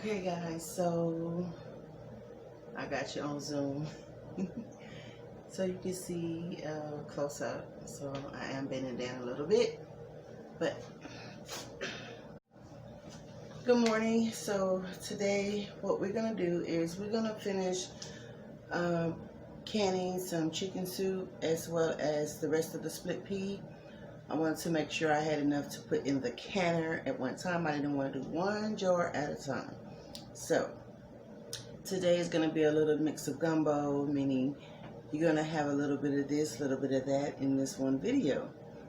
Okay guys, so I got you on Zoom so you can see close up. So I am bending down a little bit, but good morning. So today what we're gonna do is we're gonna finish canning some chicken soup as well as the rest of the split pea. I wanted to make sure I had enough to put in the canner at one time. I didn't want to do one jar at a time. So today is going to be a little mix of gumbo, meaning you're going to have a little bit of this, a little bit of that in this one video.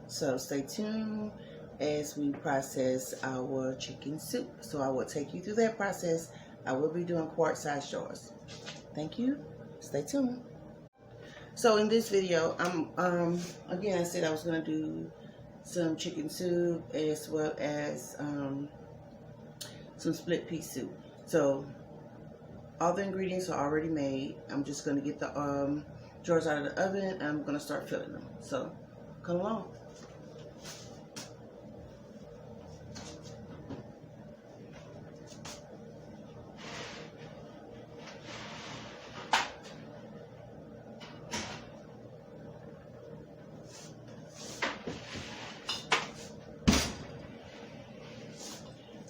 So stay tuned as we process our chicken soup. So I will take you through that process. I will be doing quart-size jars. Thank you. Stay tuned. So in this video, again, I said I was going to do some chicken soup as well as some split pea soup. So all the ingredients are already made. I'm just going to get the jars out of the oven and I'm going to start filling them. So come along.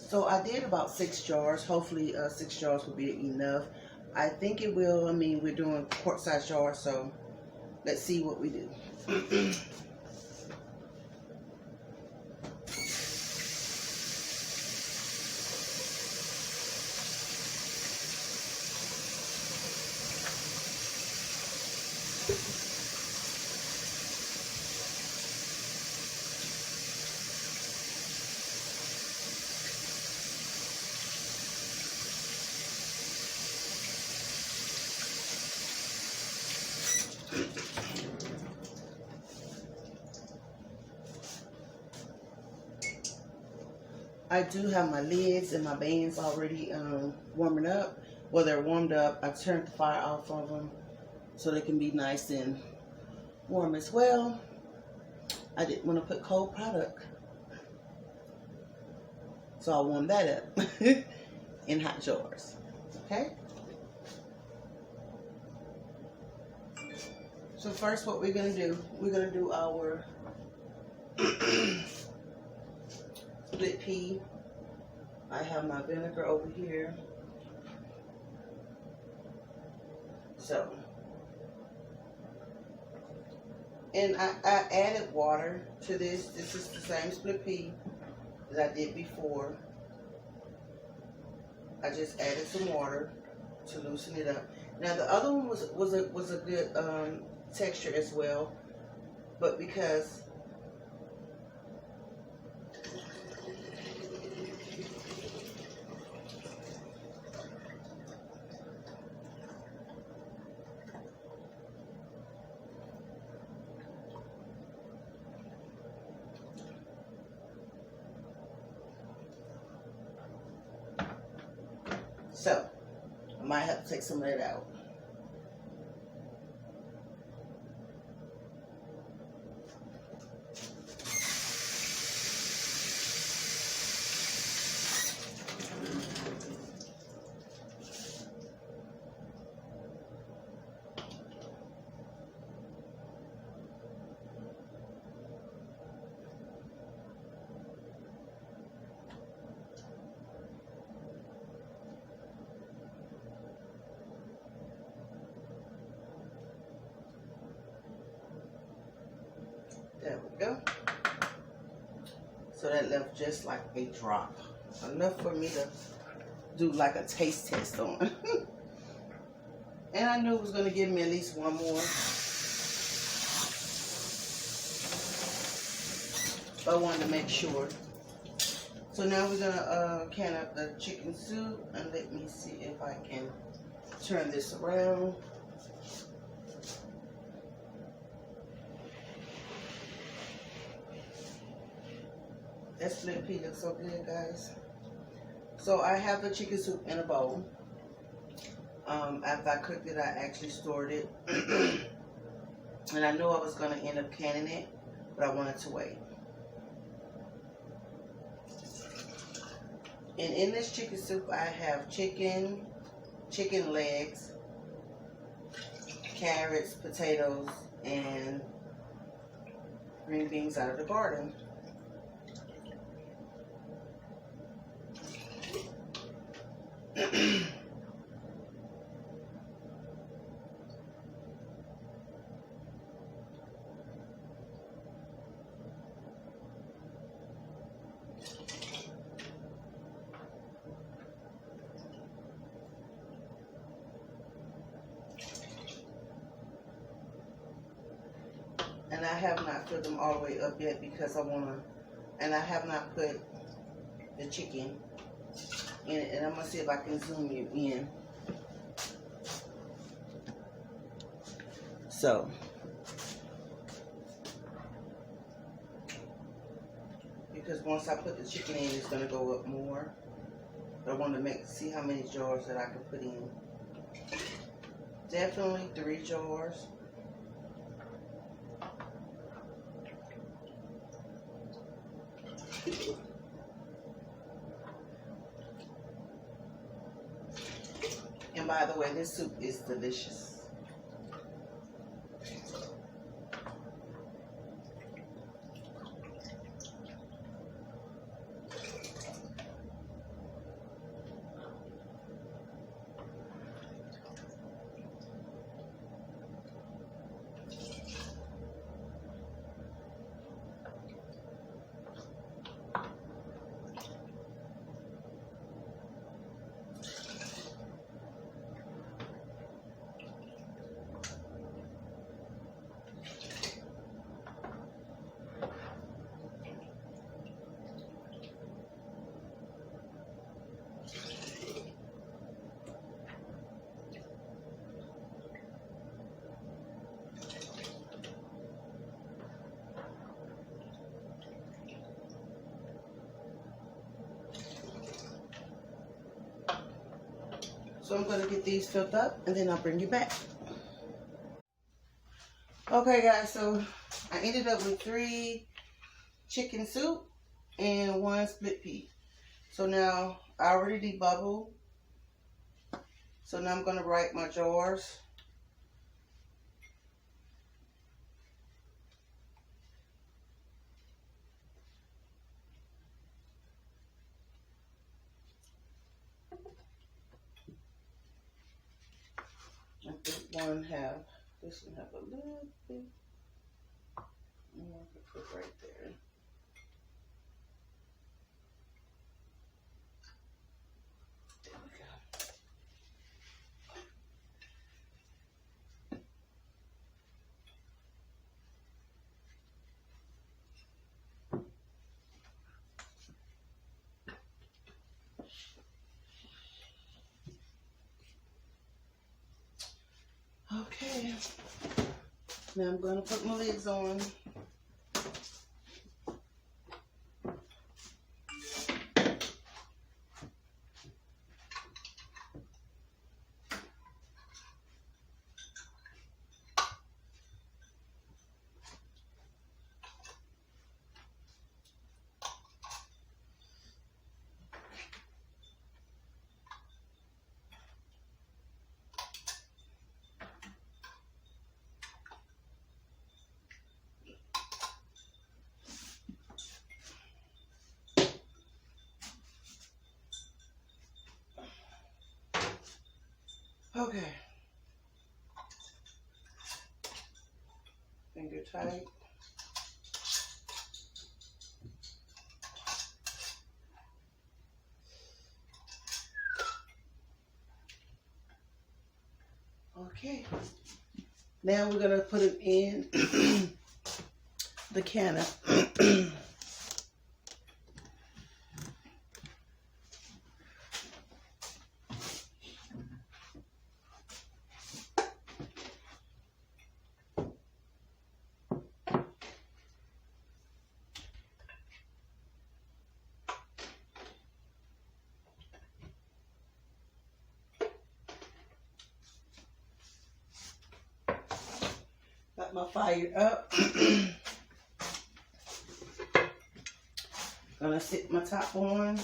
So I did about 6 jars. Hopefully 6 jars will be enough. I think it will. I mean, we're doing quart-size jars, so let's see what we do. I do have my lids and my bands already warming up. Well, they're warmed up. I turned the fire off of them so they can be nice and warm as well. I didn't want to put cold product, so I'll warm that up in hot jars. Okay? So first what we're going to do our split pea. I have my vinegar over here. So, and I added water to this. This is the same split pea that I did before. I just added some water to loosen it up. Now the other one was a good texture as well, but because so I might have to take some of that out. There we go. So that left just like a drop. Enough for me to do like a taste test on. And I knew it was going to give me at least one more. But I wanted to make sure. So now we're going to can up the chicken soup. And let me see if I can turn this around. That split pea looks so good, guys. So I have the chicken soup in a bowl. After I cooked it, I actually stored it. And I knew I was going to end up canning it, but I wanted to wait. And in this chicken soup, I have chicken legs, carrots, potatoes, and green beans out of the garden. And I have not filled them all the way up yet because I want to, and I have not put the chicken in it. And I'm going to see if I can zoom you in. So, because once I put the chicken in, it's going to go up more. But I want to see how many jars that I can put in. Definitely 3 jars. And by the way, this soup is delicious. So I'm going to get these filled up and then I'll bring you back. Okay guys, so I ended up with 3 chicken soup and 1 split pea. So now I already debubbled. So now I'm going to write my jars. I think this one have a little bit more to put right there. There we go. Okay, now I'm going to put my lids on. Okay. Finger tight. Okay. Now we're going to put it in the canner. Got my fire up. Gonna sit my top on.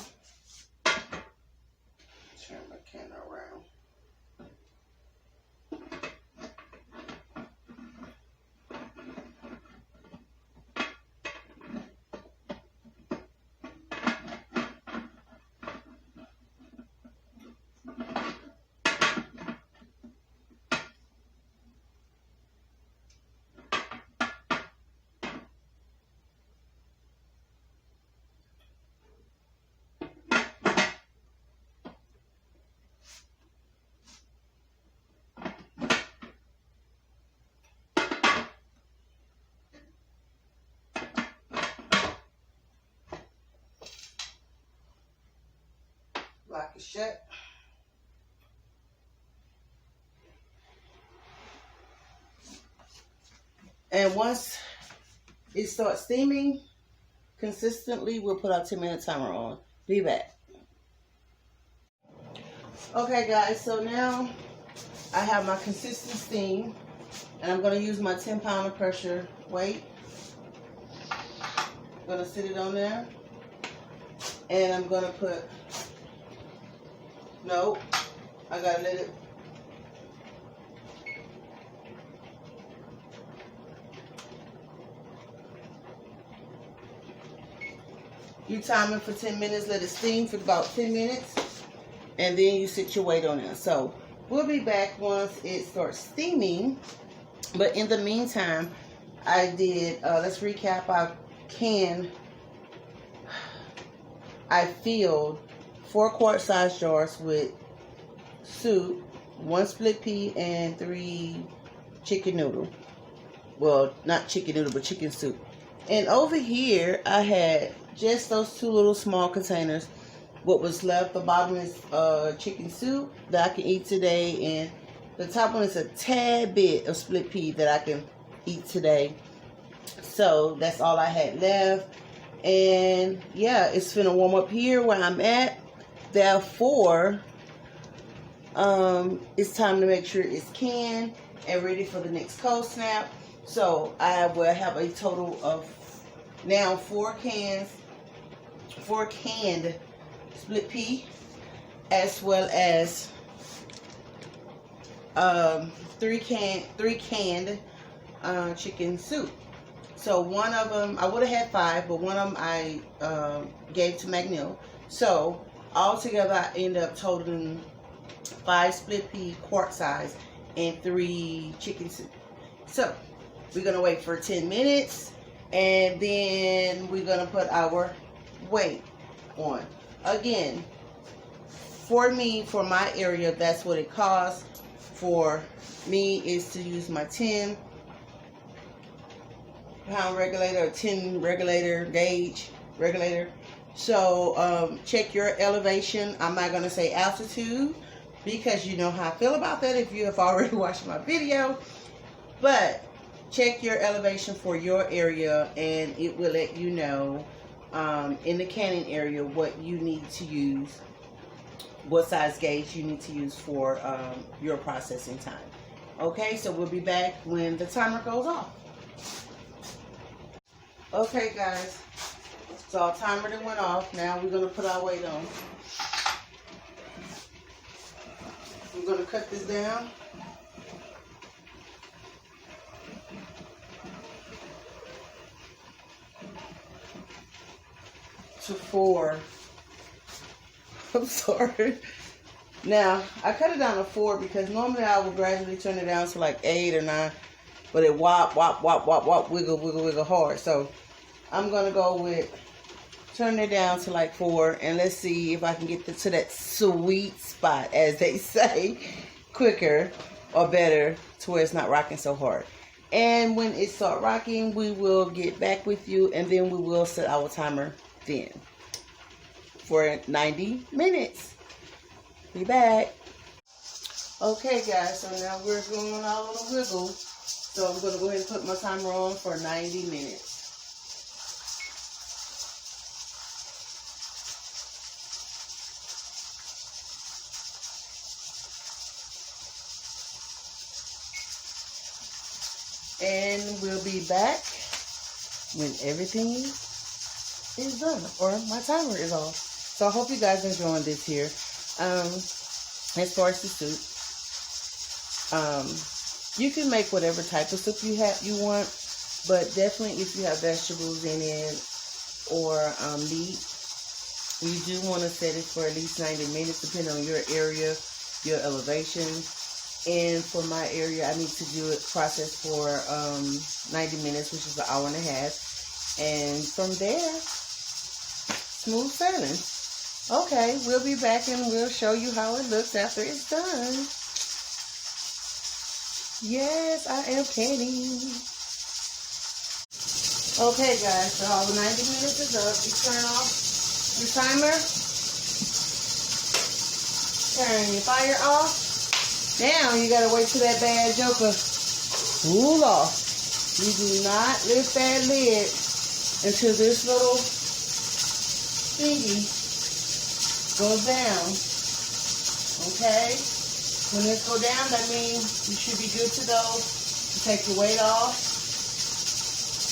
canner around. Lock it shut. And once it starts steaming consistently, we'll put our 10-minute timer on. Be back. Okay guys, so now I have my consistent steam, and I'm going to use my 10-pounder pressure weight. I'm going to sit it on there, and I'm going to put, no, I got to let it, you time it for 10 minutes, let it steam for about 10 minutes, and then you sit your weight on it. So we'll be back once it starts steaming. But in the meantime, I did, let's recap. I filled 4 quart size jars with soup, 1 split pea, and 3 chicken noodle. Well, not chicken noodle, but chicken soup. And over here, I had just those 2 little small containers. What was left, the bottom is chicken soup that I can eat today, and the top one is a tad bit of split pea that I can eat today. So that's all I had left. And yeah, it's finna warm up here where I'm at. Therefore, it's time to make sure it's canned and ready for the next cold snap. So I will have a total of now 4 canned split pea, as well as 3 canned chicken soup. So one of them, I would have had 5, but one of them I gave to McNeil. So altogether, I end up totaling 5 split pea quart size and 3 chicken soup. So we're gonna wait for 10 minutes, and then we're gonna put our weight on. Again, for me, for my area, that's what it costs. For me, is to use my 10-pound regulator, or 10 regulator gauge regulator. So check your elevation. I'm not going to say altitude, because you know how I feel about that if you have already watched my video. But check your elevation for your area, and it will let you know in the canning area what you need to use, what size gauge you need to use for your processing time. Okay, so we'll be back when the timer goes off. Okay guys, so our timer that went off. Now we're going to put our weight on. We're going to cut this down to 4. I'm sorry. Now, I cut it down to 4 because normally I would gradually turn it down to like 8 or 9. But it wop, wiggle, wiggle, wiggle hard. So I'm going to go with turning it down to like 4. And let's see if I can get to that sweet spot, as they say, quicker or better, to where it's not rocking so hard. And when it starts rocking, we will get back with you, and then we will set our timer then for 90 minutes. Be back. Okay guys, so now we're going all on a wiggle. So I'm going to go ahead and put my timer on for 90 minutes. And we'll be back when everything is done, or my timer is off. So I hope you guys enjoying this here. as far as the soup. You can make whatever type of soup you want, but definitely if you have vegetables in it or meat, you do want to set it for at least 90 minutes, depending on your area, your elevation. And for my area, I need to do it processed for 90 minutes, which is an hour and a half. And from there, smooth sailing. Okay, we'll be back and we'll show you how it looks after it's done. Yes, I am Kenny. Okay, guys, so all the 90 minutes is up. You turn off your timer. Turn your fire off. Now you gotta wait till that bad joker cool off. You do not lift that lid until this little thingy goes down. Okay? When this go down, that means you should be good to go. You take your weight off.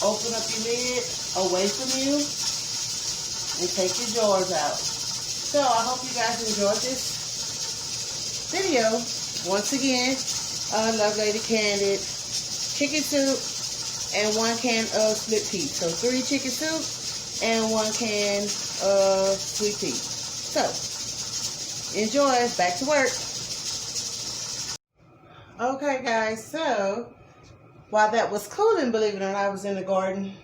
Open up your lid away from you. And take your drawers out. So I hope you guys enjoyed this video. Once again, DonnaLLovelady canned chicken soup and 1 can of split pea. So 3 chicken soup and 1 can of sweet pea. So, enjoy. Back to work. Okay, guys. So, while that was cooling, believe it or not, I was in the garden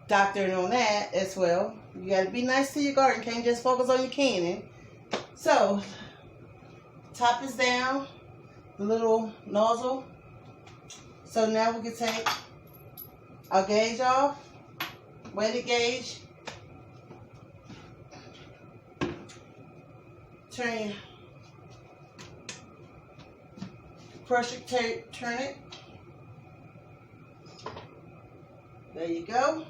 doctoring on that as well. You got to be nice to your garden. Can't just focus on your canning. So, top is down, the little nozzle. So now we can take our gauge off, weighted gauge. Turn your pressure tape, turn it. There you go.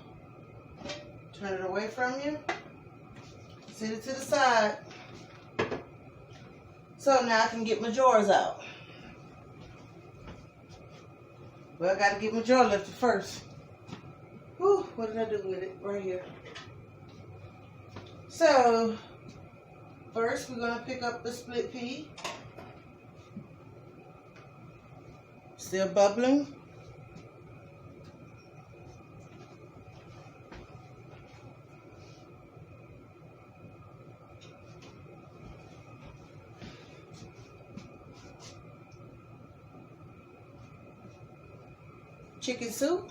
Turn it away from you. Set it to the side. So now I can get my drawers out. Well, I got to get my drawer lifted first. Whew, what did I do with it? Right here. So, first we're going to pick up the split pea. Still bubbling. Chicken soup.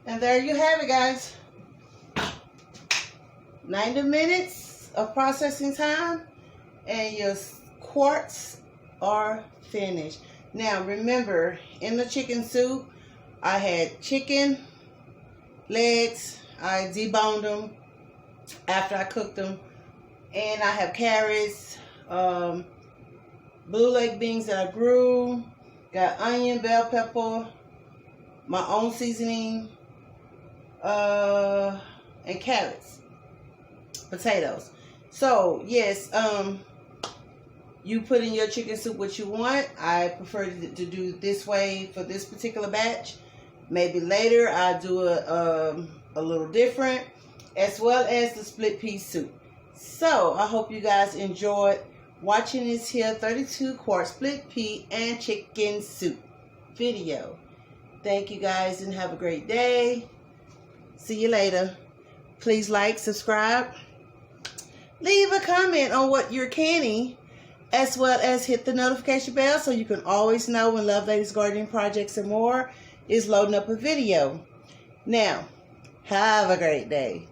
And there you have it, guys. 90 minutes of processing time and your quarts are finished. Now remember, in the chicken soup, I had chicken legs. I deboned them after I cooked them. And I have carrots, blue leg beans that I grew, got onion, bell pepper, my own seasoning, and carrots, potatoes. So yes, you put in your chicken soup what you want. I prefer to do this way for this particular batch. Maybe later I'll do a little different, as well as the split pea soup. So I hope you guys enjoyed watching this here 32 quart split pea and chicken soup video. Thank you guys and have a great day. See you later. Please like, subscribe, leave a comment on what you're canning, as well as hit the notification bell so you can always know when DonnaLLovelady Gardening Projects and More is loading up a video. Now, have a great day.